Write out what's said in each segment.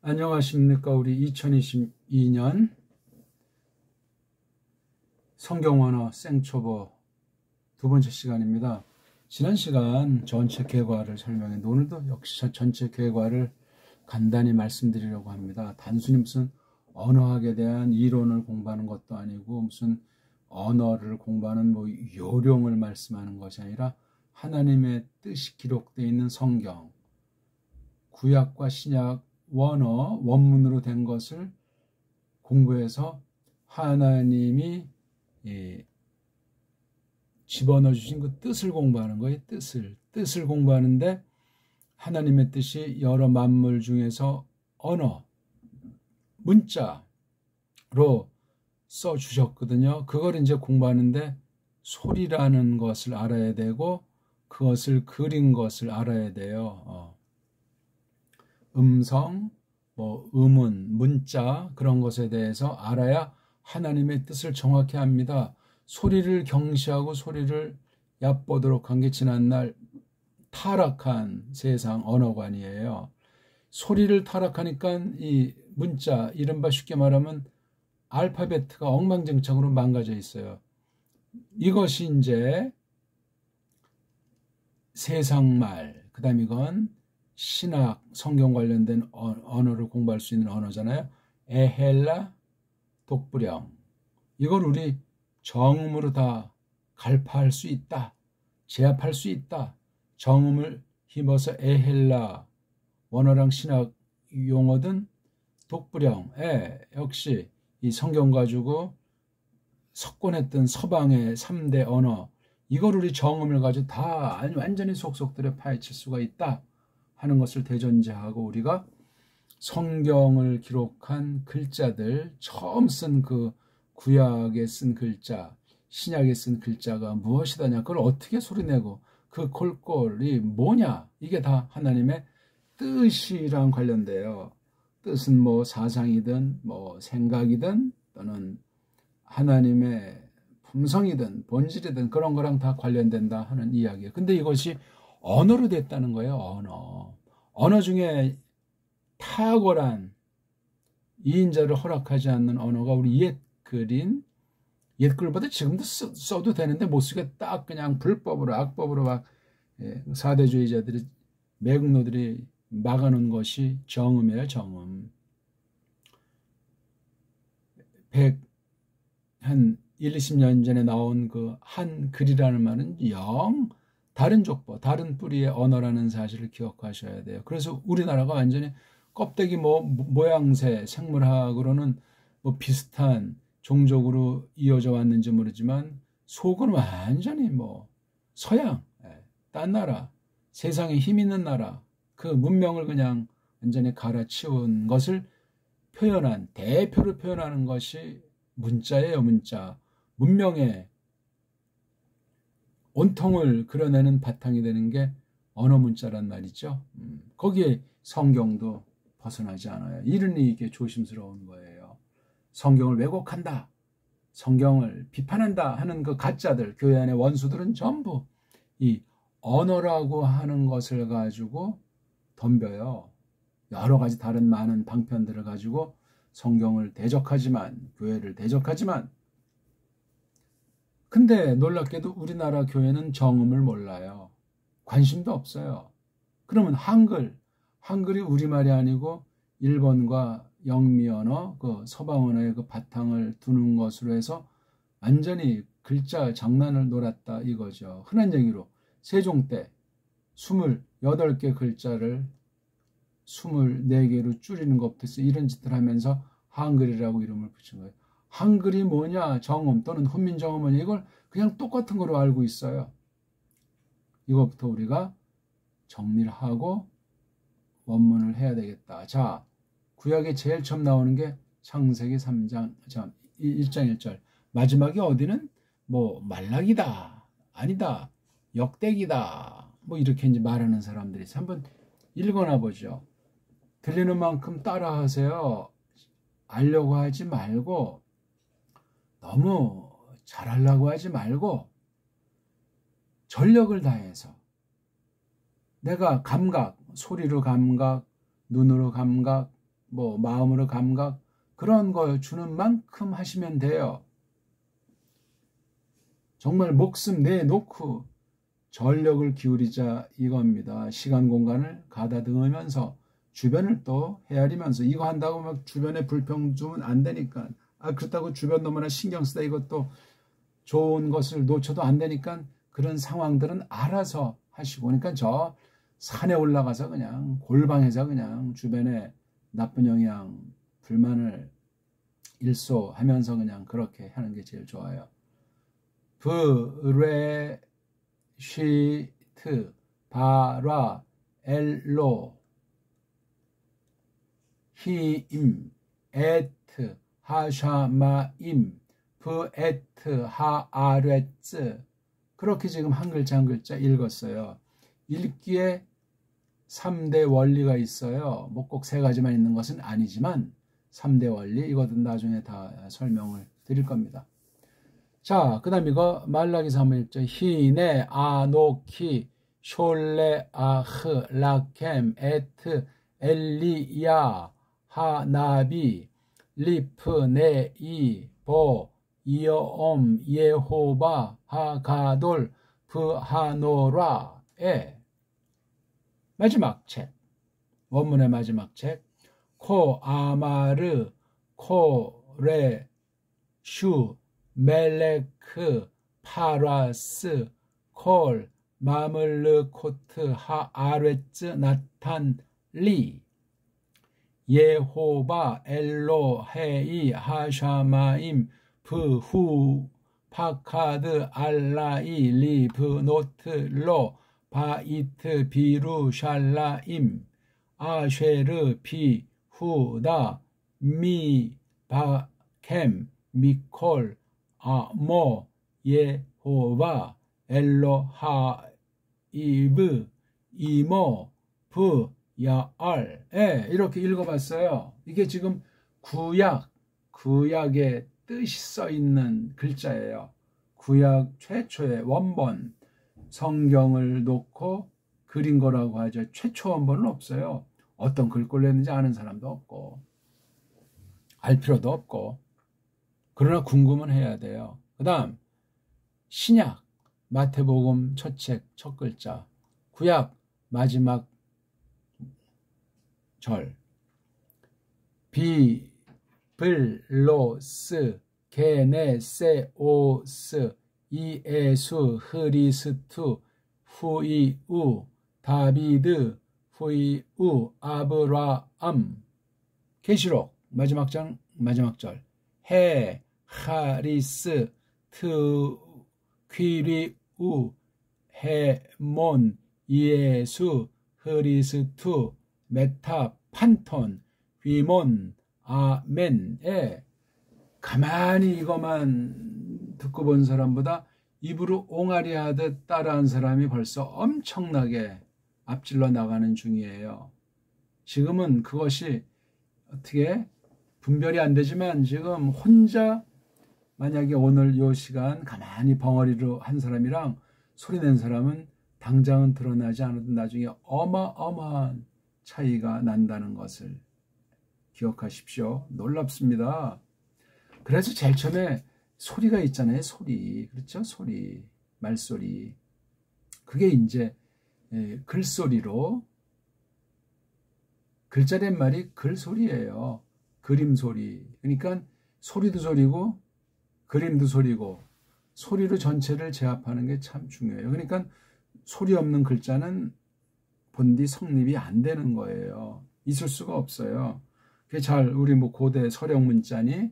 안녕하십니까. 우리 2022년 성경원어 생초보 두 번째 시간입니다. 지난 시간 전체 계과를 설명했는데 오늘도 역시 전체 계과를 간단히 말씀드리려고 합니다. 단순히 무슨 언어학에 대한 이론을 공부하는 것도 아니고 무슨 언어를 공부하는 요령을 말씀하는 것이 아니라 하나님의 뜻이 기록되어 있는 성경, 구약과 신약 원어, 원문으로 된 것을 공부해서 하나님이 집어넣어 주신 그 뜻을 공부하는 거예요. 뜻을 공부하는데 하나님의 뜻이 여러 만물 중에서 언어, 문자로 써 주셨거든요. 그걸 이제 공부하는데 소리라는 것을 알아야 되고 그것을 그린 것을 알아야 돼요. 음성, 음운, 문자 그런 것에 대해서 알아야 하나님의 뜻을 정확히 합니다. 소리를 경시하고 소리를 얕보도록 한 게 지난날 타락한 세상 언어관이에요. 소리를 타락하니까 이 문자, 이른바 쉽게 말하면 알파벳가 엉망진창으로 망가져 있어요. 이것이 이제 세상말, 그 다음 이건 신학, 성경 관련된 언어를 공부할 수 있는 언어잖아요. 에헬라, 독불형. 이걸 우리 정음으로 다 갈파할 수 있다. 제압할 수 있다. 정음을 힘어서 에헬라, 원어랑 신학 용어든 독불형. 역시 이 성경 가지고 석권했던 서방의 3대 언어. 이걸 우리 정음을 가지고 다 완전히 속속들여 파헤칠 수가 있다 하는 것을 대전제하고 우리가 성경을 기록한 글자들, 처음 쓴 그 구약에 쓴 글자, 신약에 쓴 글자가 무엇이다냐, 그걸 어떻게 소리내고 그 골꼴이 뭐냐, 이게 다 하나님의 뜻이랑 관련돼요. 뜻은 사상이든 생각이든 또는 하나님의 품성이든 본질이든 그런 거랑 다 관련된다 하는 이야기예요. 근데 이것이 언어로 됐다는 거예요. 언어 중에 탁월한 이인자를 허락하지 않는 언어가 우리 옛글보다 지금도 써도 되는데 못 쓰게 딱 그냥 불법으로 악법으로 막 사대주의자들이 매국노들이 막아놓은 것이 정음이에요. 정음. 한 20년 전에 나온 그 한글이라는 말은 영 다른 족보, 다른 뿌리의 언어라는 사실을 기억하셔야 돼요. 그래서 우리나라가 완전히 껍데기 모양새, 생물학으로는 비슷한 종족으로 이어져 왔는지 모르지만 속은 완전히 서양, 딴 나라, 세상에 힘 있는 나라, 그 문명을 그냥 완전히 갈아치운 것을 대표로 표현하는 것이 문자예요. 문자. 문명의 온통을 그려내는 바탕이 되는 게 언어 문자란 말이죠. 거기에 성경도 벗어나지 않아요. 이러니 이게 조심스러운 거예요. 성경을 왜곡한다, 성경을 비판한다 하는 그 가짜들, 교회 안의 원수들은 전부 이 언어라고 하는 것을 가지고 덤벼요. 여러 가지 다른 많은 방편들을 가지고 성경을 대적하지만, 교회를 대적하지만, 근데 놀랍게도 우리나라 교회는 정음을 몰라요. 관심도 없어요. 그러면 한글이 우리말이 아니고 일본과 영미 언어, 그 서방 언어의 그 바탕을 두는 것으로 해서 완전히 글자 장난을 놀았다 이거죠. 흔한 얘기로 세종 때 28개 글자를 24개로 줄이는 것부터 이런 짓을 하면서 한글이라고 이름을 붙인 거예요. 한글이 뭐냐, 정음 또는 훈민정음은 이걸 그냥 똑같은 거로 알고 있어요. 이것부터 우리가 정리를 하고 원문을 해야 되겠다. 자, 구약에 제일 처음 나오는 게 창세기 3장 1장 1절. 마지막에 어디는 말라기다, 아니다, 역대기다, 이렇게 이제 말하는 사람들이 있어요. 한번 읽어나 보죠. 들리는 만큼 따라하세요. 알려고 하지 말고, 너무 잘하려고 하지 말고, 전력을 다해서 내가 감각, 소리로 감각, 눈으로 감각, 뭐 마음으로 감각 그런 거 주는 만큼 하시면 돼요. 정말 목숨 내놓고 전력을 기울이자 이겁니다. 시간 공간을 가다듬으면서 주변을 또 헤아리면서 이거 한다고 막 주변에 불평 주면 안 되니까 그렇다고 주변 너무나 신경 쓰다 이것도 좋은 것을 놓쳐도 안 되니까 그런 상황들은 알아서 하시고 그러니까 저 산에 올라가서 그냥 골방에서 그냥 주변에 나쁜 영향 불만을 일소하면서 그냥 그렇게 하는 게 제일 좋아요. 브레시트 바라 엘로 히임 에트 하샤마임 브에트 하아레츠 그렇게 지금 한 글자 한 글자 읽었어요. 읽기에 3대 원리가 있어요. 뭐 꼭 3가지만 있는 것은 아니지만 3대 원리 이것은 나중에 다 설명을 드릴 겁니다. 자, 그 다음 이거 말라기서 한번 읽죠. 히네 아노키 숄레 아흐 라켐 에트 엘리야 하나비 리프 네이 보 이어옴 예호바 하가돌 브하노라의 마지막 책, 원문의 마지막 책, 코 아마르 코레 슈 멜레크 파라스 콜 마물르 코트 하아레츠 나탄 리 예호바 엘로헤이 하샤마임 브후 파카드 알라이 리브노트로 바이트 비루 샬라임 아쉐르 비후다 미바켐 미콜 아모 예호바 엘로하이브 이모 브야알 이렇게 읽어봤어요. 이게 지금 구약의 뜻이 써있는 글자예요. 구약 최초의 원본 성경을 놓고 그린 거라고 하죠. 최초 원본은 없어요. 어떤 글꼴을 했는지 아는 사람도 없고 알 필요도 없고 그러나 궁금은 해야 돼요. 그 다음 신약 마태복음 첫 책 첫 글자 구약 마지막 절 비블로스 게네세오스 이에수 흐리스투 후이우 다비드 후이우 아브라함 계시록 마지막 장 마지막 절 해 하리스 트 퀴리우 헤몬 예수 흐리스투 메타 판톤 휘몬 아멘에 가만히 이것만 듣고 본 사람보다 입으로 옹알이 하듯 따라한 사람이 벌써 엄청나게 앞질러 나가는 중이에요. 지금은 그것이 어떻게 분별이 안 되지만 지금 혼자 만약에 오늘 이 시간 가만히 벙어리로 한 사람이랑 소리 낸 사람은 당장은 드러나지 않아도 나중에 어마어마한 차이가 난다는 것을 기억하십시오. 놀랍습니다. 그래서 제일 처음에 소리가 있잖아요. 소리. 그렇죠? 소리. 말소리. 그게 이제 글소리로 글자된 말이 글소리예요. 그림소리. 그러니까 소리도 소리고 그림도 소리고 소리로 전체를 제압하는 게 참 중요해요. 그러니까 소리 없는 글자는 본디 성립이 안 되는 거예요. 있을 수가 없어요. 그게 잘 우리 뭐 고대 서령 문자니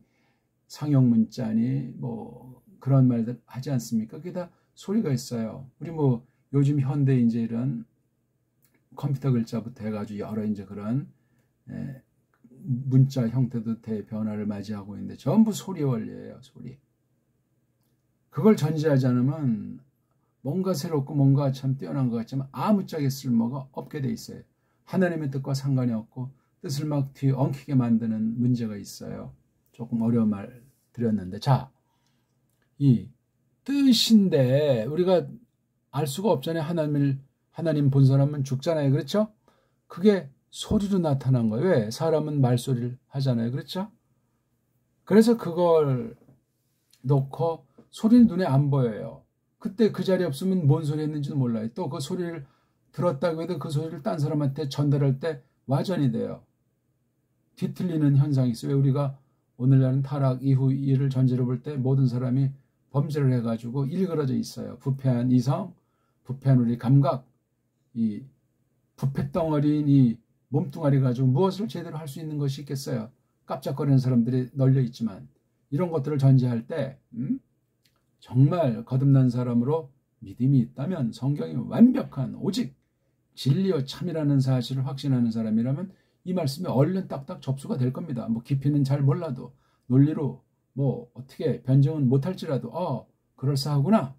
상형 문자니 뭐 그런 말들 하지 않습니까? 그게 다 소리가 있어요. 우리 뭐 요즘 현대 이제 이런 컴퓨터 글자부터 해가지고 여러 이제 그런 문자 형태도 대변화를 맞이하고 있는데 전부 소리 원리예요. 소리. 그걸 전제하지 않으면 뭔가 새롭고 뭔가 참 뛰어난 것 같지만 아무짝에 쓸모가 없게 돼 있어요. 하나님의 뜻과 상관이 없고 뜻을 막 뒤에 엉키게 만드는 문제가 있어요. 조금 어려운 말 드렸는데 자, 이 뜻인데 우리가 알 수가 없잖아요. 하나님 본 사람은 죽잖아요. 그렇죠? 그게 소리로 나타난 거예요. 왜? 사람은 말소리를 하잖아요. 그렇죠? 그래서 그걸 놓고 소리는 눈에 안 보여요. 그때 그 자리에 없으면 뭔 소리 했는지도 몰라요. 또 그 소리를 들었다고 해도 그 소리를 딴 사람한테 전달할 때 와전이 돼요. 뒤틀리는 현상이 있어요. 왜 우리가 오늘날은 타락 이후 일을 전제로 볼 때 모든 사람이 범죄를 해가지고 일그러져 있어요. 부패한 이성, 부패한 우리 감각, 이 부패덩어리인 이 몸뚱아리 가지고 무엇을 제대로 할 수 있는 것이 있겠어요. 깜짝거리는 사람들이 널려 있지만 이런 것들을 전제할 때 정말 거듭난 사람으로 믿음이 있다면 성경이 완벽한 오직 진리와 참이라는 사실을 확신하는 사람이라면 이 말씀이 얼른 딱딱 접수가 될 겁니다. 뭐 깊이는 잘 몰라도 논리로 뭐 어떻게 변증은 못할지라도 그럴싸하구나.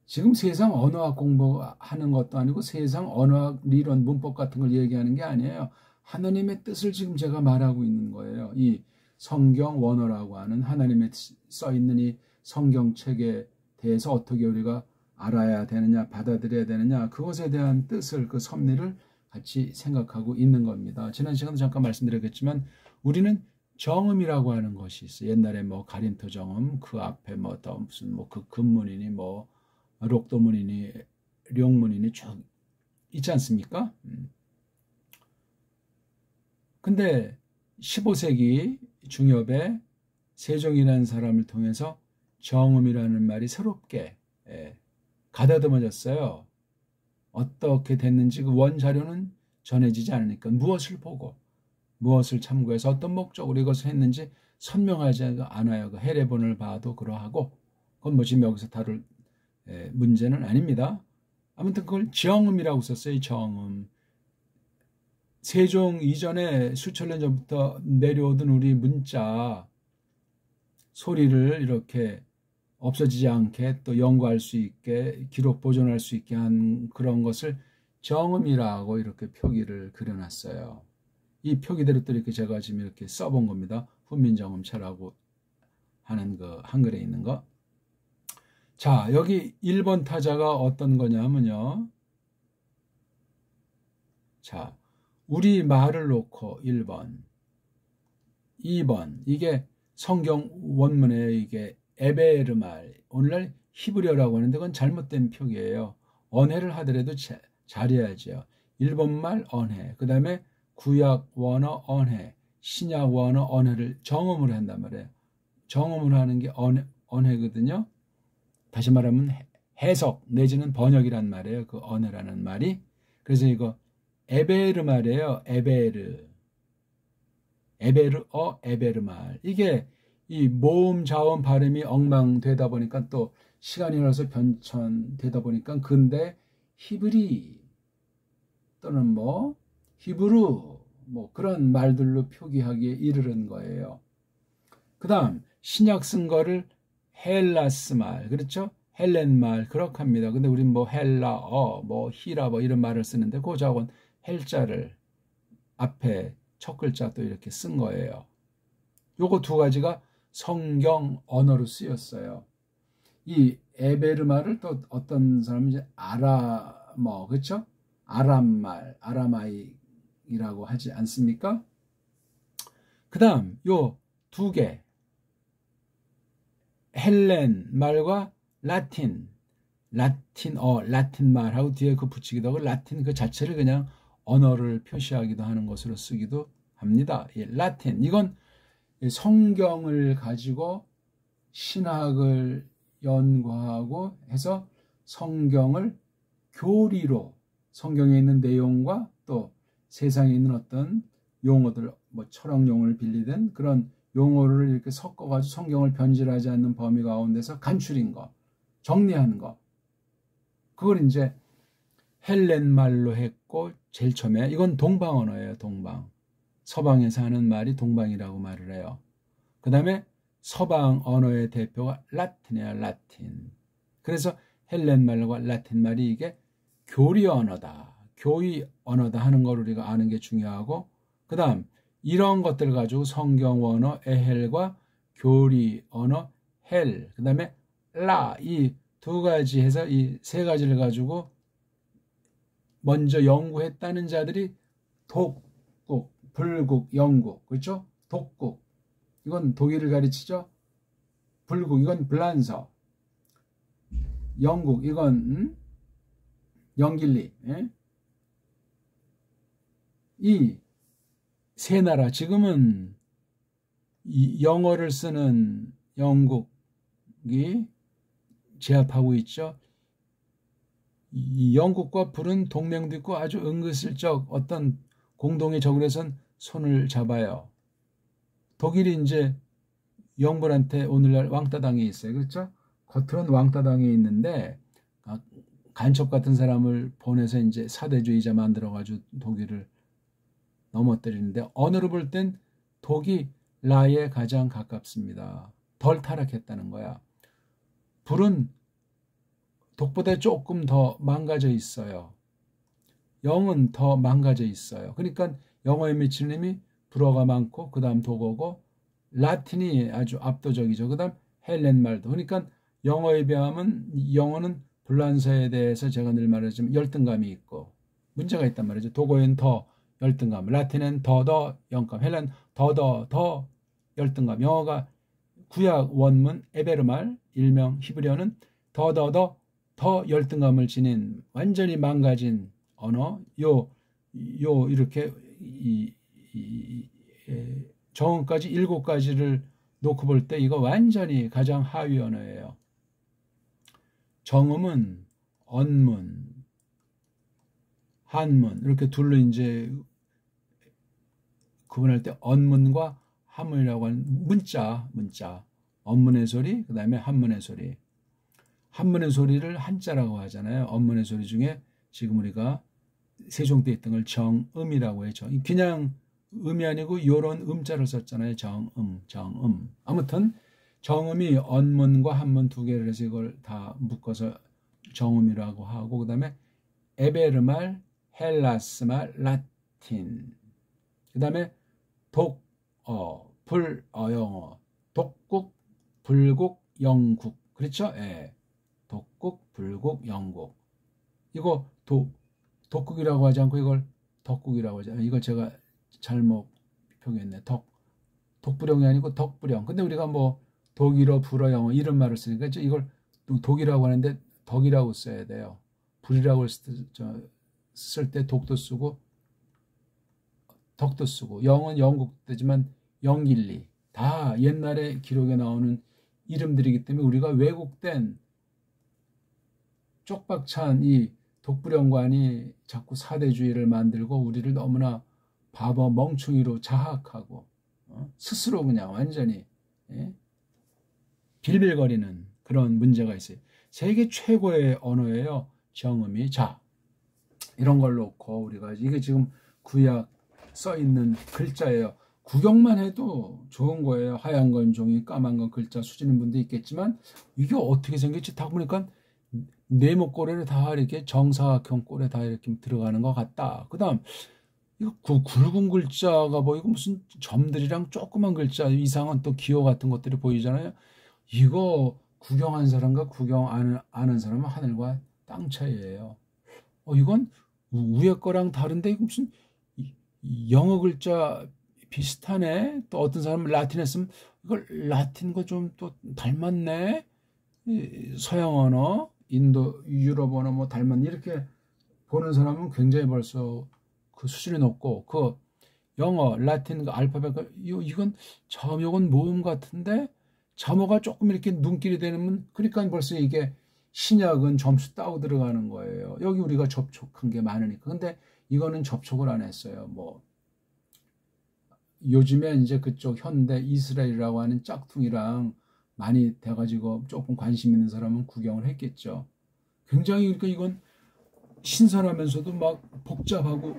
지금 세상 언어학 공부하는 것도 아니고 세상 언어학 리론 문법 같은 걸 얘기하는 게 아니에요. 하나님의 뜻을 지금 제가 말하고 있는 거예요. 이 성경 원어라고 하는 하나님의 써있는 이 성경책에 대해서 어떻게 우리가 알아야 되느냐, 받아들여야 되느냐, 그것에 대한 뜻을, 그 섭리를 같이 생각하고 있는 겁니다. 지난 시간도 잠깐 말씀드렸겠지만 우리는 정음이라고 하는 것이 있어요. 옛날에 뭐 가림토 정음, 그 앞에 뭐 더 무슨 뭐 그 금문이니 뭐 록도문이니 룡문이니 쭉 있지 않습니까? 근데 15세기 중엽에 세종이라는 사람을 통해서 정음이라는 말이 새롭게 가다듬어졌어요. 어떻게 됐는지 그 원자료는 전해지지 않으니까 무엇을 보고 무엇을 참고해서 어떤 목적으로 이것을 했는지 선명하지 않아요. 그 해례본을 봐도 그러하고 그건 뭐 지금 여기서 다룰 문제는 아닙니다. 아무튼 그걸 정음이라고 썼어요. 정음. 세종 이전에 수천 년 전부터 내려오던 우리 문자 소리를 이렇게 없어지지 않게 또 연구할 수 있게 기록 보존할 수 있게 한 그런 것을 정음이라고 이렇게 표기를 그려놨어요. 이 표기대로 또 이렇게 제가 지금 이렇게 써본 겁니다. 훈민정음체라고 하는 그 한글에 있는 거. 자, 여기 1번 타자가 어떤 거냐면요. 자, 우리 말을 놓고 1번, 2번, 이게 성경 원문에 이게 에베르 말, 오늘날 히브리어라고 하는데 그건 잘못된 표기예요. 언해를 하더라도 잘해야죠. 일본말 언해, 그 다음에 구약 원어 언해, 신약 원어 언해를 정음으로 한단 말이에요. 정음으로 하는 게 언해거든요. 다시 말하면 해석 내지는 번역이란 말이에요. 그 언해라는 말이. 그래서 이거 에베르 말이에요. 에베르 말. 이게 이 모음 자음 발음이 엉망되다 보니까 또 시간이 흘러서 변천되다 보니까 근데 히브리 또는 뭐 히브루 뭐 그런 말들로 표기하기에 이르는 거예요. 그 다음 신약 쓴 거를 헬라스 말, 그렇죠? 헬렌 말 그렇게 합니다. 근데 우린 뭐 헬라어, 뭐 히라 뭐 이런 말을 쓰는데 그 작은 헬자를 앞에 첫 글자 또 이렇게 쓴 거예요. 요거 두 가지가 성경 언어로 쓰였어요. 이 에베르말을 또 어떤 사람은 이제 뭐 그렇죠? 아람말, 아라마이라고 하지 않습니까? 그다음 요 두 개 헬렌 말과 라틴 말하고 뒤에 그 붙이기도 하고 라틴 그 자체를 그냥 언어를 표시하기도 하는 것으로 쓰기도 합니다. 예, 라틴 이건 성경을 가지고 신학을 연구하고 해서 성경을 교리로 성경에 있는 내용과 또 세상에 있는 어떤 용어들 뭐 철학 용어를 빌리든 그런 용어를 이렇게 섞어가지고 성경을 변질하지 않는 범위 가운데서 간추린 거, 정리한 거. 그걸 이제 헬렌 말로 했고 제일 처음에 이건 동방 언어예요. 동방. 서방에서 하는 말이 동방이라고 말을 해요. 그 다음에 서방 언어의 대표가 라틴이에요. 라틴. 그래서 헬렌 말과 라틴 말이 이게 교리 언어다. 교의 언어다 하는 걸 우리가 아는 게 중요하고 그 다음 이런 것들 가지고 성경 원어 에헬과 교리 언어 헬, 그 다음에 라, 이 두 가지 해서 이 세 가지를 가지고 먼저 연구했다는 자들이 독국, 불국, 영국, 그렇죠? 독국, 이건 독일을 가르치죠. 불국, 이건 불란서. 영국, 이건 영길리. 예? 이 세 나라, 지금은 이 영어를 쓰는 영국이 제압하고 있죠. 이 영국과 불은 동맹도 있고 아주 은근슬쩍 어떤 공동의 적을 해선 손을 잡아요. 독일이 이제 영불한테 오늘날 왕따당에 있어요. 그렇죠? 겉으로는 왕따당에 있는데 간첩 같은 사람을 보내서 이제 사대주의자 만들어가지고 독일을 넘어뜨리는데, 언어로 볼 땐 독이 라에 가장 가깝습니다. 덜 타락했다는 거야. 불은 독보다 조금 더 망가져 있어요. 영은 더 망가져 있어요. 그러니까 영어에 미치는 힘이 불어가 많고 그 다음 독어고, 라틴이 아주 압도적이죠. 그 다음 헬렌말도. 그러니까 영어에 비하면 영어는 불란서에 대해서 제가 늘 말하지만 열등감이 있고 문제가 있단 말이죠. 독어엔 더 열등감, 라틴은 더 영감, 헬렌 더 열등감. 영어가 구약 원문 에베르말, 일명 히브리어는 더 열등감을 지닌 완전히 망가진 언어. 이렇게 정언까지 7가지를 놓고 볼 때 이거 완전히 가장 하위 언어예요. 정음은 언문, 한문 이렇게 둘로 이제 구분할 때 언문과 한문이라고 하는 문자, 언문의 소리, 그 다음에 한문의 소리. 한문의 소리를 한자라고 하잖아요. 언문의 소리 중에 지금 우리가 세종 때 있던 걸 정음이라고 해요. 그냥 음이 아니고 요런 음자를 썼잖아요. 정음. 아무튼 정음이 언문과 한문 두 개를 해서 이걸 다 묶어서 정음이라고 하고, 그 다음에 에베르말, 헬라스말, 라틴, 그 다음에 독어, 영어, 독국, 불국, 영국. 그렇죠? 예. 독국, 불국, 영국. 이거 독국이라고 하지 않고 이걸 덕국이라고 하죠. 이걸 제가 잘못 표기했네. 독불영이 아니고 덕불영. 근데 우리가 뭐 독일어, 불어, 영어 이런 말을 쓰니까 이걸 독이라고 하는데 덕이라고 써야 돼요. 불이라고 쓸 때 독도 쓰고 덕도 쓰고, 영은 영국 되지만 영길리 다 옛날에 기록에 나오는 이름들이기 때문에 우리가 왜곡된 쪽박찬 이 독불영관이 자꾸 사대주의를 만들고 우리를 너무나 바보 멍충이로 자학하고 스스로 그냥 완전히 빌빌거리는 그런 문제가 있어요. 세계 최고의 언어예요. 정음이. 자, 이런 걸 놓고 우리가 이게 지금 구약 써 있는 글자예요. 구경만 해도 좋은 거예요. 하얀 건 종이, 까만 건 글자 수지는 분도 있겠지만 이게 어떻게 생겼지 다 보니까 네모꼴에 다 이렇게 정사각형 꼴에 다 이렇게 들어가는 것 같다. 그 다음 이거 굵은 글자가 보이고 무슨 점들이랑 조그만 글자 이상한 또 기호 같은 것들이 보이잖아요. 이거 구경한 사람과 구경 아는 사람은 하늘과 땅 차이예요. 이건 위에 거랑 다른데 이거 무슨 영어 글자 비슷하네. 또 어떤 사람은 라틴 했으면 이걸 라틴 거 좀 또 닮았네. 서양 언어, 인도, 유럽 언어 뭐 닮았네. 이렇게 보는 사람은 굉장히 벌써 그 수준이 높고, 그 영어, 라틴 그 알파벳 이건 이건 모음 같은데 자모가 조금 이렇게 눈길이 되면, 그러니까 벌써 이게 신약은 점수 따고 들어가는 거예요. 여기 우리가 접촉한 게 많으니까. 근데 이거는 접촉을 안 했어요. 뭐 요즘에 이제 그쪽 현대 이스라엘이라고 하는 짝퉁이랑 많이 돼가지고 조금 관심 있는 사람은 구경을 했겠죠. 굉장히 그러니까 이건 신선하면서도 막 복잡하고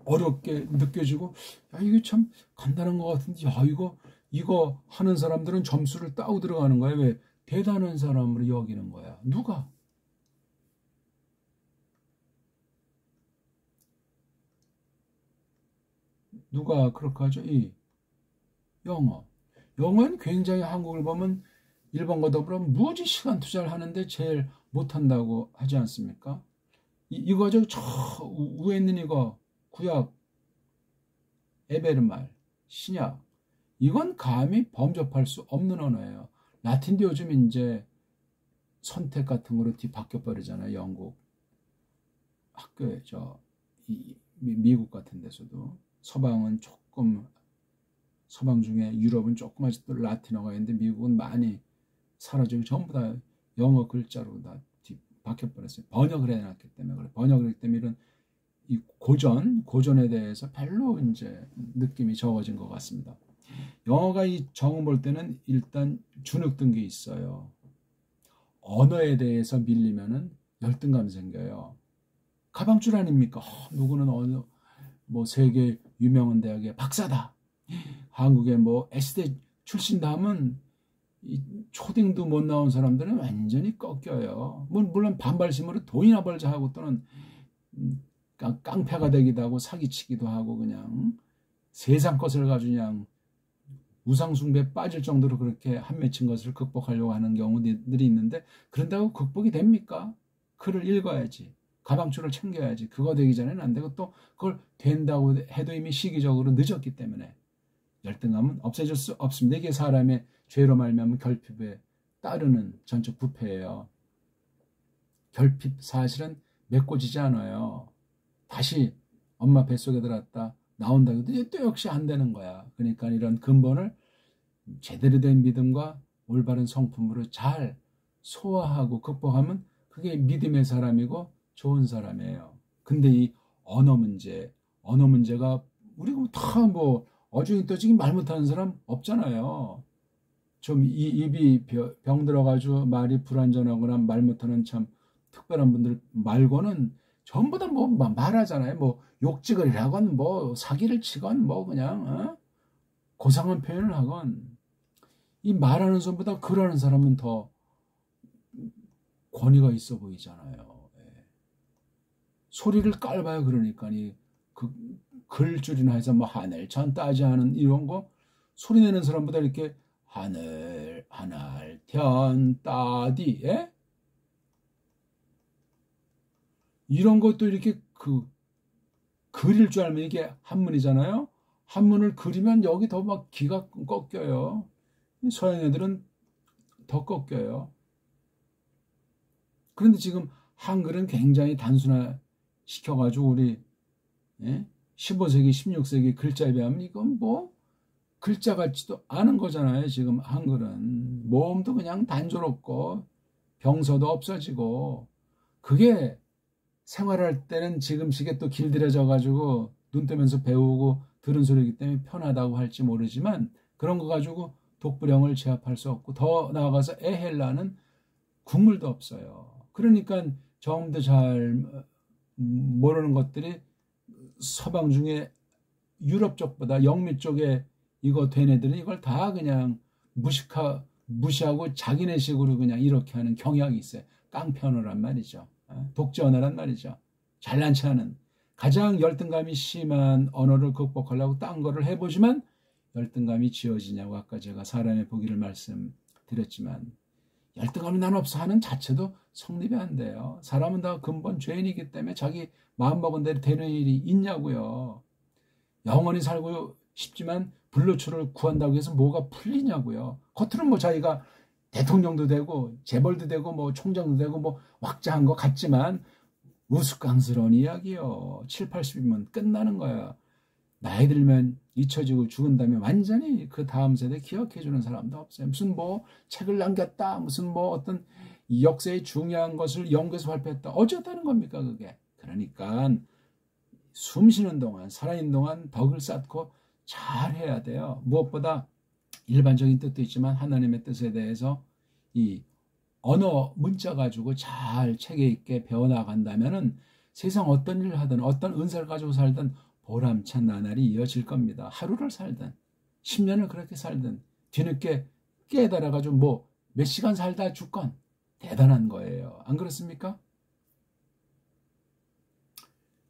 어렵게 느껴지고, 야 이게 참 간단한 것 같은데, 야 이거 하는 사람들은 점수를 따고 들어가는 거야. 왜? 대단한 사람으로 여기는 거야. 누가 그렇게 하죠? 이 영어는 굉장히 한국을 보면 일본과 더불어 무지 시간 투자를 하는데 제일 못한다고 하지 않습니까? 이거 저 위에 있는 이거 구약 에베르말 신약 이건 감히 범접할 수 없는 언어예요. 라틴도 요즘 이제 선택 같은 거로 뒤바뀌어 버리잖아요. 영국 학교에 미국 같은 데서도 서방은 조금 서방 중에 유럽은 조금 아직도 라틴어가 있는데 미국은 많이 사라지고 전부 다 영어 글자로 다 바뀌어 버렸어요. 번역을 해놨기 때문에 그래. 번역을 했기 때문에 이런 이 고전에 대해서 별로 이제 느낌이 적어진 것 같습니다. 영어가 이 정음 볼 때는 일단 주눅든 게 있어요. 언어에 대해서 밀리면은 열등감 생겨요. 가방줄 아닙니까? 누구는 어느 뭐 세계 유명한 대학의 박사다. 한국의 뭐 S대 출신다 하면 이 초딩도 못 나온 사람들은 완전히 꺾여요. 물론 반발심으로 돈이나 벌자 하고 또는 깡패가 되기도 하고 사기치기도 하고 그냥 세상 것을 가지고 그냥 우상숭배에 빠질 정도로 그렇게 한 맺힌 것을 극복하려고 하는 경우들이 있는데 그런다고 극복이 됩니까? 글을 읽어야지. 가방줄을 챙겨야지. 그거 되기 전에는 안 되고 또 그걸 된다고 해도 이미 시기적으로 늦었기 때문에 열등감은 없애질 수 없습니다. 이게 사람의 죄로 말미암은 결핍에 따르는 전적 부패예요. 결핍 사실은 메꿔지지 않아요. 다시 엄마 뱃속에 들어갔다 나온다 해도 또 역시 안 되는 거야. 그러니까 이런 근본을 제대로 된 믿음과 올바른 성품으로 잘 소화하고 극복하면 그게 믿음의 사람이고 좋은 사람이에요. 근데 이 언어 문제가 우리가 다 뭐 어중이 떠중이 말 못하는 사람 없잖아요. 좀 입이 병 들어가지고 말이 불완전하거나 말 못하는 참 특별한 분들 말고는 전부 다 뭐 말하잖아요. 뭐 욕지거리를 하건 뭐 사기를 치건 뭐 그냥 고상한 표현을 하건 이 말하는 사람보다 글하는 사람은 더 권위가 있어 보이잖아요. 소리를 깔봐요. 그러니까 그 글줄이나 해서 뭐 하늘 천 따지 하는 이런 거 소리 내는 사람보다 이렇게 하늘 천 따디 이런 것도 이렇게 그릴 줄 알면 이게 한문이잖아요. 한문을 그리면 여기 더 막 기가 꺾여요. 서양 애들은 더 꺾여요. 그런데 지금 한글은 굉장히 단순화 시켜가지고 우리 15세기, 16세기 글자에 비하면 이건 뭐 글자 같지도 않은 거잖아요. 지금 한글은 모음도 그냥 단조롭고 병서도 없어지고 그게 생활할 때는 지금식에 또 길들여져 가지고 눈 뜨면서 배우고 들은 소리이기 때문에 편하다고 할지 모르지만 그런 거 가지고 독불형을 제압할 수 없고 더 나아가서 에헬라는 국물도 없어요. 그러니까 정음도 잘 모르는 것들이 서방 중에 유럽 쪽보다 영미 쪽에 이거 된 애들은 이걸 다 그냥 무시하고 자기네식으로 그냥 이렇게 하는 경향이 있어요. 깡패 언어란 말이죠. 독재 언어란 말이죠. 잘난 체하는 가장 열등감이 심한 언어를 극복하려고 딴 거를 해보지만 열등감이 지어지냐고 아까 제가 사람의 보기를 말씀드렸지만 열등감이 난 없어 하는 자체도 성립이 안 돼요. 사람은 다 근본 죄인이기 때문에 자기 마음먹은 대로 되는 일이 있냐고요. 영원히 살고 싶지만 불로초를 구한다고 해서 뭐가 풀리냐고요. 겉으로는 뭐 자기가 대통령도 되고 재벌도 되고 뭐 총장도 되고 뭐 확장한 것 같지만 우스꽝스러운 이야기요. 7, 80이면 끝나는 거야. 나이 들면 잊혀지고 죽은 다음에 완전히 그 다음 세대 기억해주는 사람도 없어요. 무슨 뭐 책을 남겼다. 무슨 뭐 어떤 역사의 중요한 것을 연구해서 발표했다. 어쩌다는 겁니까 그게. 그러니까 숨 쉬는 동안 살아있는 동안 덕을 쌓고 잘해야 돼요. 무엇보다 일반적인 뜻도 있지만 하나님의 뜻에 대해서 이 언어 문자 가지고 잘 체계 있게 배워나간다면은 세상 어떤 일을 하든 어떤 은사를 가지고 살든 보람찬 나날이 이어질 겁니다. 하루를 살든 10년을 그렇게 살든 뒤늦게 깨달아가지고 뭐 몇 시간 살다 죽건 대단한 거예요. 안 그렇습니까?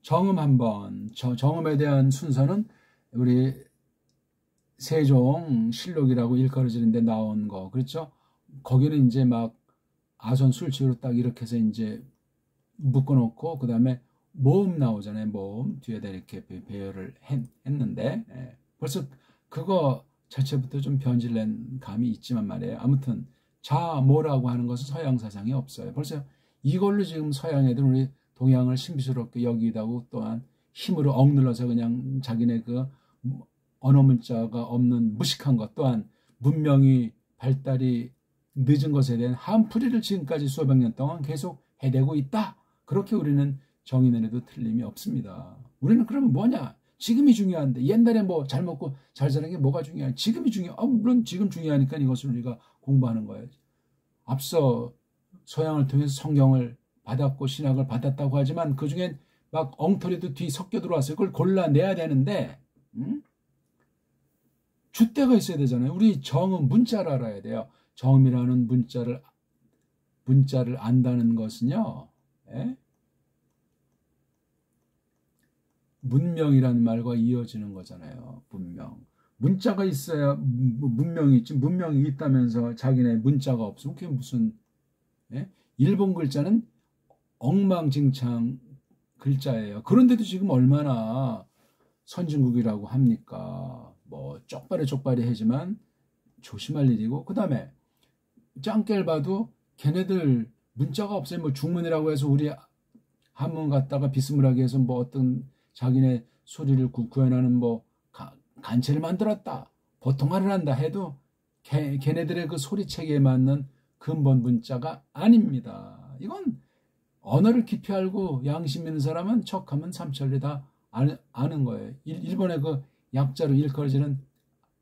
정음 한번 정음에 대한 순서는 우리 세종실록이라고 일컬어지는데 나온 거 그렇죠? 거기는 이제 막 아선 술치로 딱 이렇게 해서 이제 묶어놓고 그 다음에 모음 나오잖아요. 모음 뒤에다 이렇게 배열을 했는데 벌써 그거 자체부터 좀 변질된 감이 있지만 말이에요. 아무튼 자모라고 하는 것은 서양 사상이 없어요. 벌써 이걸로 지금 서양 애들은 우리 동양을 신비스럽게 여기다고 또한 힘으로 억눌러서 그냥 자기네 그 언어 문자가 없는 무식한 것 또한 문명이 발달이 늦은 것에 대한 한풀이를 지금까지 수백 년 동안 계속 해대고 있다. 그렇게 우리는 정의는 해도 틀림이 없습니다. 우리는 그러면 뭐냐? 지금이 중요한데 옛날에 뭐 잘 먹고 잘 사는 게 뭐가 중요해? 지금이 중요해. 물론 지금 중요하니까 이것을 우리가 공부하는 거예요. 앞서 서양을 통해서 성경을 받았고 신학을 받았다고 하지만 그중엔 막 엉터리도 뒤 섞여 들어왔어요. 그걸 골라내야 되는데 줏대가 있어야 되잖아요. 우리 정음 문자를 알아야 돼요. 정음이라는 문자를 안다는 것은요. 예? 문명이라는 말과 이어지는 거잖아요. 문명. 문자가 있어야 문명이 있지. 문명이 있다면서 자기네 문자가 없으면 그게 무슨 예? 일본 글자는 엉망진창 글자예요. 그런데도 지금 얼마나 선진국이라고 합니까? 뭐 쪽발이 하지만 조심할 일이고 그 다음에 짱깨를 봐도 걔네들 문자가 없어요. 뭐 중문이라고 해서 우리 한문 갖다가 비스무리하게 해서 뭐 어떤 자기네 소리를 구현하는 뭐 간체를 만들었다. 보통말을 한다 해도 걔네들의 그 소리체계에 맞는 근본 문자가 아닙니다. 이건 언어를 깊이 알고 양심 있는 사람은 척하면 삼천리 다 아는 거예요. 일본의 그 약자로 일컬어지는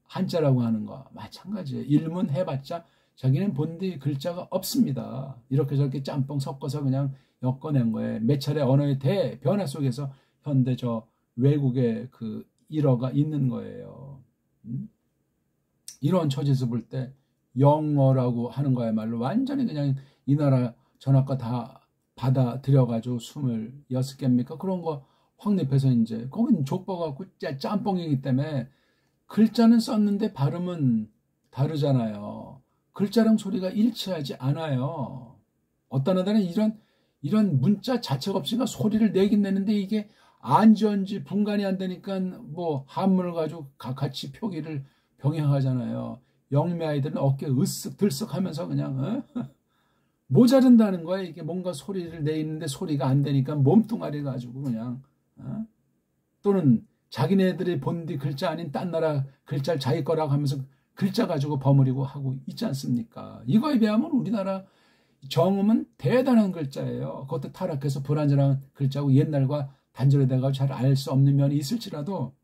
한자라고 하는 거 마찬가지예요. 일문해봤자 자기는 본디 글자가 없습니다. 이렇게 저렇게 짬뽕 섞어서 그냥 엮어낸 거예요. 몇 차례 언어의 대변화 속에서 현대 저 외국의 그 일어가 있는 거예요. 이런 처지에서 볼 때 영어라고 하는 거야말로 완전히 그냥 이 나라 전학과 다 받아들여가지고 26개입니까? 그런 거 확립해서 이제 거긴 족보갖고 짬뽕이기 때문에 글자는 썼는데 발음은 다르잖아요. 글자랑 소리가 일치하지 않아요. 어떤 애들은 이런 문자 자체가 없으니까 소리를 내긴 내는데 이게 안지언지 분간이 안 되니까 뭐 한문을 가지고 같이 표기를 병행하잖아요. 영미 아이들은 어깨 으쓱 들썩 하면서 그냥 모자른다는 거야. 이게 뭔가 소리를 내는데 소리가 안 되니까 몸뚱아리 가지고 그냥 또는 자기네들이 본디 글자 아닌 딴 나라 글자를 자기 거라고 하면서 글자 가지고 버무리고 하고 있지 않습니까? 이거에 비하면 우리나라 정음은 대단한 글자예요. 그것도 타락해서 불완전한 글자고 옛날과 단절돼가지고 잘 알 수 없는 면이 있을지라도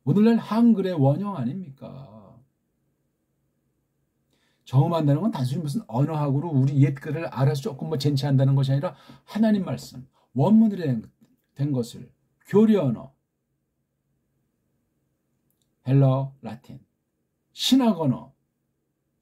오늘날 한글의 원형 아닙니까? 정음한다는 건 단순히 무슨 언어학으로 우리 옛글을 알아서 조금 뭐 쟁취한다는 것이 아니라 하나님 말씀, 원문으로 된 것을 교리 언어, 헬라어, 라틴, 신학 언어,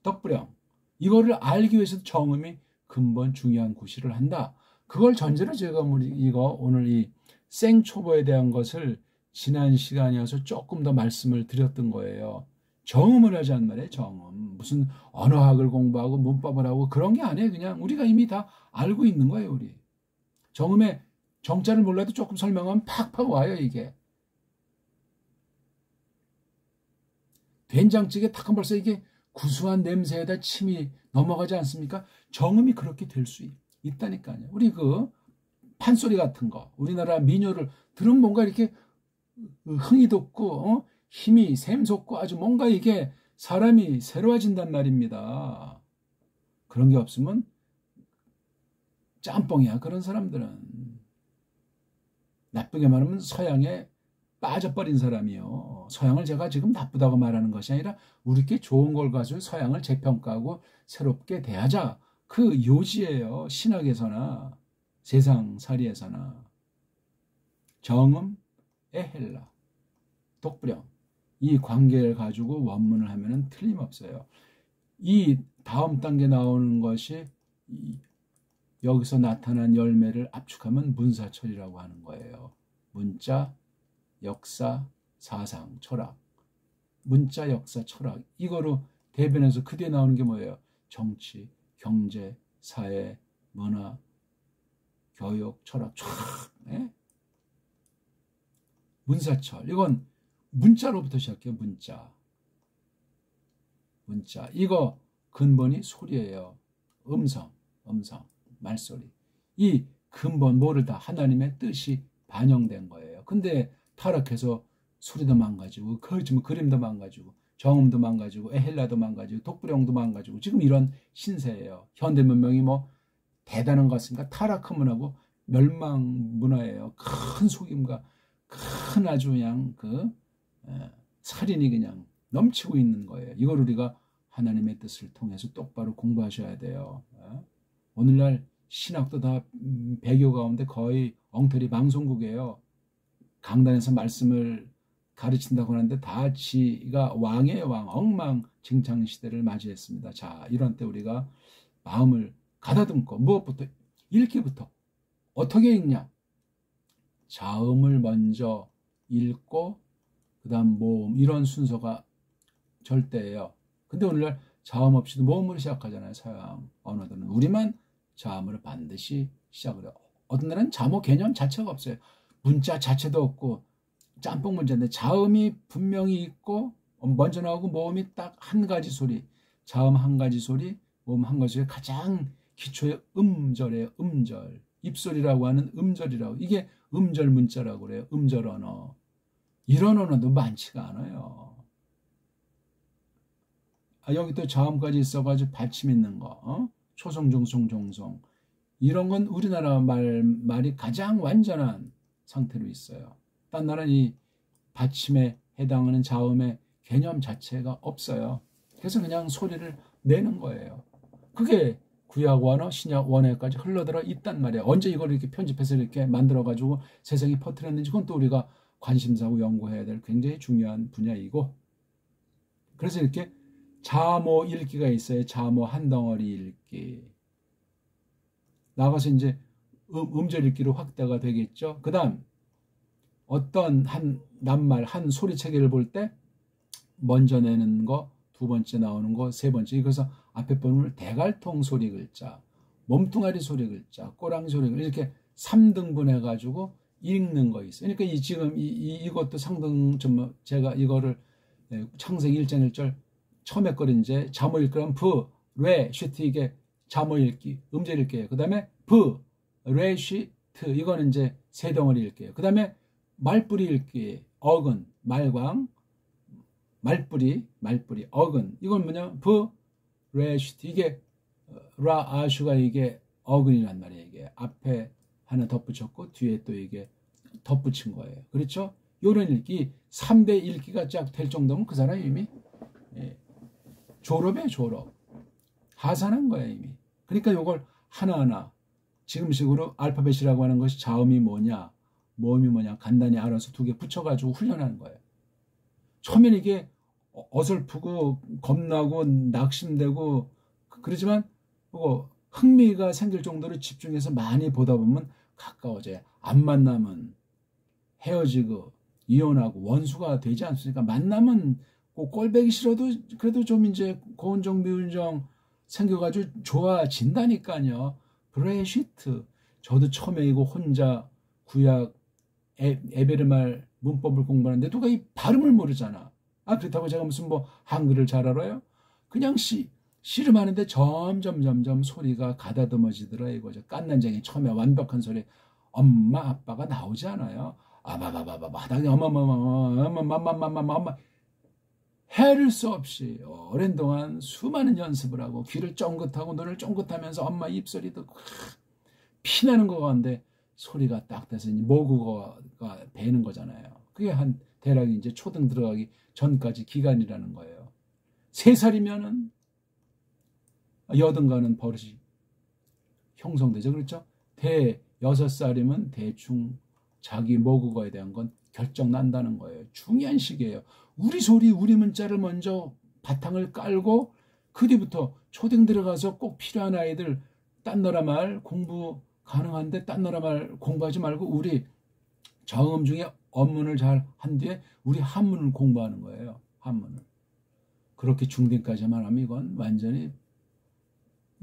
덕불형 이거를 알기 위해서 정음이 근본 중요한 구실을 한다. 그걸 전제로 제가 오늘 이 생초보에 대한 것을 지난 시간이어서 조금 더 말씀을 드렸던 거예요. 정음을 하자는 말이에요. 정음. 무슨 언어학을 공부하고 문법을 하고 그런 게 아니에요. 그냥 우리가 이미 다 알고 있는 거예요. 우리. 정음의 정자를 몰라도 조금 설명하면 팍팍 와요. 이게. 된장찌개 탁하면 벌써 이게 구수한 냄새에다 침이 넘어가지 않습니까? 정음이 그렇게 될 수 있다니까요. 우리 그 판소리 같은 거, 우리나라 민요를 들으면 뭔가 이렇게 흥이 돋고 힘이 샘솟고 아주 뭔가 이게 사람이 새로워진단 말입니다. 그런 게 없으면 짬뽕이야. 그런 사람들은 나쁘게 말하면 서양에 빠져버린 사람이요. 서양을 제가 지금 나쁘다고 말하는 것이 아니라 우리께 좋은 걸 가지고 서양을 재평가하고 새롭게 대하자. 그 요지예요. 신학에서나 세상살이에서나. 정음, 에헬라, 독불형 이 관계를 가지고 원문을 하면은 틀림없어요. 이 다음 단계 나오는 것이 여기서 나타난 열매를 압축하면 문사철이라고 하는 거예요. 문자, 역사, 사상, 철학. 문자, 역사, 철학. 이거로 대변해서 그 뒤에 나오는 게 뭐예요? 정치, 경제, 사회, 문화, 교육, 철학 쫙. 예? 문사철. 이건 문자로부터 시작해요. 문자. 이거 근본이 소리예요. 음성, 말소리. 이 근본 뭐를 다 하나님의 뜻이 반영된 거예요. 근데 타락해서 소리도 망가지고 그림도 망가지고 정음도 망가지고 에헬라도 망가지고 독불형도 망가지고 지금 이런 신세예요. 현대 문명이 뭐 대단한 것 같습니까? 타락한 문화고 멸망 문화예요. 큰 속임과 큰 아주 그냥 살인이 그냥 넘치고 있는 거예요. 이걸 우리가 하나님의 뜻을 통해서 똑바로 공부하셔야 돼요. 오늘날 신학도 다 배교 가운데 거의 엉터리 방송국이에요. 강단에서 말씀을 가르친다고 하는데 다 지가 왕의 왕, 엉망진창 시대를 맞이했습니다. 자, 이런 때 우리가 마음을 가다듬고 무엇부터 읽기부터 어떻게 읽냐? 자음을 먼저 읽고 그 다음 모음, 이런 순서가 절대예요. 근데 오늘날 자음 없이도 모음으로 시작하잖아요. 서양 언어들은. 우리만 자음으로 반드시 시작을 해요. 어떤 나라는 자모 개념 자체가 없어요. 문자 자체도 없고 짬뽕 문자인데 자음이 분명히 있고 먼저 나오고 모음이 딱 한 가지 소리. 자음 한 가지 소리, 모음 한 가지 소리. 가장 기초의 음절이에요. 음절. 입소리라고 하는 음절이라고. 이게 음절 문자라고 그래요. 음절 언어. 이런 언어도 많지가 않아요. 여기 또 자음까지 있어가지고 받침 있는 거. 초성, 중성, 종성. 이런 건 우리나라 말이 가장 완전한 상태로 있어요. 딴 나라는 이 받침에 해당하는 자음의 개념 자체가 없어요. 그래서 그냥 소리를 내는 거예요. 그게 구약 원어, 신약 원어까지 흘러들어 있단 말이에요. 언제 이걸 이렇게 편집해서 이렇게 만들어가지고 세상에 퍼뜨렸는지 그건 또 우리가 관심사고 연구해야 될 굉장히 중요한 분야이고, 그래서 이렇게 자모 읽기가 있어요. 자모 한 덩어리 읽기. 나가서 이제 음절 읽기로 확대가 되겠죠. 그 다음 어떤 한 낱말, 한 소리 체계를 볼 때 먼저 내는 거, 두 번째 나오는 거, 세 번째. 그래서 앞에 보면 대갈통 소리 글자, 몸뚱아리 소리 글자, 꼬랑지 소리 글자, 이렇게 3등분 해가지고 읽는 거 있어요. 그러니까 지금 이것도 상등, 제가 이거를 창세기 1장 1절 처음에 거는 이제 자모 읽기는 브, 레, 쉬트, 이게 자모 읽기, 음절 읽기예요. 그 다음에 브, 레, 쉬트, 이거는 이제 세 덩어리 읽기예요. 그 다음에 말뿌리 읽기, 어근, 말광, 말뿌리, 어근. 이건 뭐냐? 브, 레, 쉬트. 이게 라, 아슈가 이게 어근이란 말이에요. 이게 앞에 하나 덧붙였고 뒤에 또 이게 덧붙인 거예요. 그렇죠? 요런 읽기, 3대 읽기가 쫙 될 정도면 그 사람이 이미 졸업이에요. 졸업. 하산한 거예요. 이미. 그러니까 요걸 하나하나 지금식으로 알파벳이라고 하는 것이 자음이 뭐냐, 모음이 뭐냐 간단히 알아서 두 개 붙여가지고 훈련하는 거예요. 처음엔 이게 어설프고 겁나고 낙심되고 그러지만 흥미가 생길 정도로 집중해서 많이 보다 보면 가까워져요. 안 만나면 헤어지고 이혼하고 원수가 되지 않습니까? 만나면 꼴배기 싫어도 그래도 좀 이제 고운정 미운정 생겨가지고 좋아진다니까요. 브레시트. 저도 처음에 이거 혼자 구약 에베르말 문법을 공부하는데 누가 이 발음을 모르잖아. 그렇다고 제가 무슨 뭐 한글을 잘 알아요? 그냥 씨름하는데 점점 소리가 가다듬어지더라 이거죠. 깐난쟁이 처음에 완벽한 소리 엄마 아빠가 나오지 않아요. 아바바바바 하다가 엄마 해를 수 없이 오랜 동안 수많은 연습을 하고 귀를 쫑긋하고 눈을 쫑긋하면서 엄마 입소리 듣고 피나는 거 같은데 소리가 딱 돼서 이제 모국어가 배는 거잖아요. 그게 한 대략 이제 초등 들어가기 전까지 기간이라는 거예요. 3살이면은 여든가는 버릇이 형성되죠. 그렇죠? 6살이면 대충 자기 모국어에 대한 건 결정 난다는 거예요. 중요한 시기예요. 우리 소리, 우리 문자를 먼저 바탕을 깔고 그 뒤부터 초등 들어가서 꼭 필요한 아이들 딴 나라 말 공부 가능한데 딴 나라 말 공부하지 말고 우리 정음 중에 언문을 잘 한 뒤에 우리 한문을 공부하는 거예요. 한문을. 그렇게 중딩까지만 하면 이건 완전히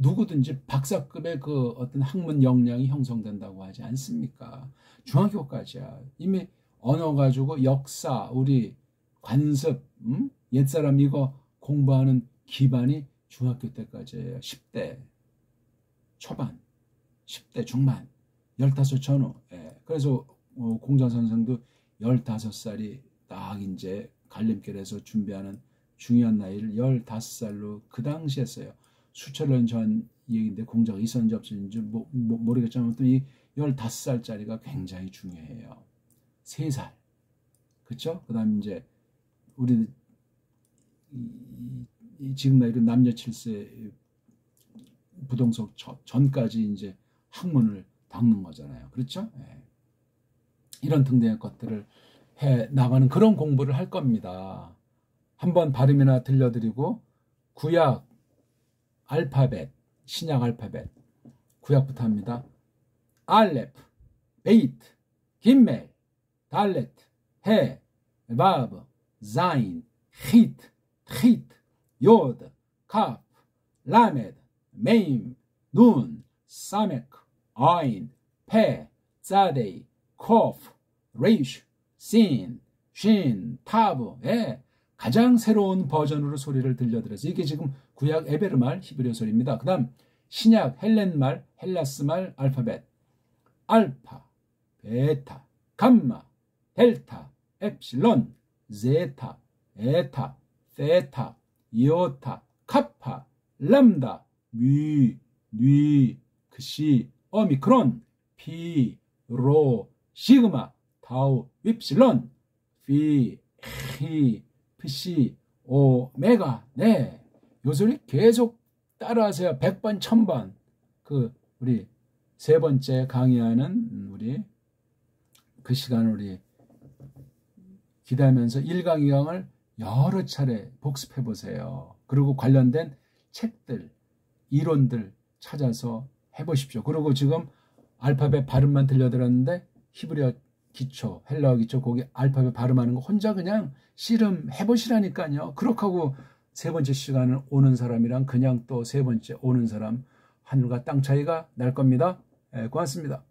누구든지 박사급의 그 어떤 학문 역량이 형성된다고 하지 않습니까? 중학교까지야. 이미 언어 가지고 역사, 우리 관습, 옛사람 이거 공부하는 기반이 중학교 때까지예요. 10대 초반, 10대 중반, 15 전후. 예. 그래서 공자 선생도 15살이 딱 이제 갈림길에서 준비하는 중요한 나이를 15살로 그 당시 했어요. 수천 년 전 얘기인데 공자가 있었는지 없었는지 모르겠지만 또 이 15살짜리가 굉장히 중요해요. 3살. 그쵸? 그 다음 이제 우리 지금 나이로 남녀 7세 부동석 전까지 이제 학문을 닦는 거잖아요. 그렇죠? 예. 이런 등등의 것들을 해 나가는 그런 공부를 할 겁니다. 한번 발음이나 들려드리고 구약 알파벳, 신약 알파벳 구약부터 합니다. 알레프, 베이트, 김멜, 달레트, 해, 바브, 자인, 히트, 트히트, 요드, 카프, 라메드, 메임, 눈, 사메크, 아인, 페, 자데이, 코프, 레이슈, 신, 신, 타브, 예. 가장 새로운 버전으로 소리를 들려드려서 이게 지금 구약 에베르말 히브리어 소리입니다. 그 다음 신약 헬렌말, 헬라스말 알파벳 알파, 베타, 감마, 델타, 엡실론, 제타, 에타, 세타, 이오타, 카파, 람다, 뉘, 크시, 오미크론, 피, 로, 시그마, 타우, 윕실론, 피, 히, pc, 오메가. 네. 요 소리 계속 따라하세요. 100번, 1000번. 그, 우리 세 번째 강의하는 우리 그 시간을 우리 기대하면서 1강, 2강을 여러 차례 복습해 보세요. 그리고 관련된 책들, 이론들 찾아서 해보십시오. 그리고 지금 알파벳 발음만 들려드렸는데 히브리어 기초, 헬라어 기초, 거기 알파벳 발음하는 거 혼자 그냥 씨름 해보시라니까요. 그렇게 하고 세 번째 시간을 오는 사람이랑 그냥 또 세 번째 오는 사람 하늘과 땅 차이가 날 겁니다. 고맙습니다.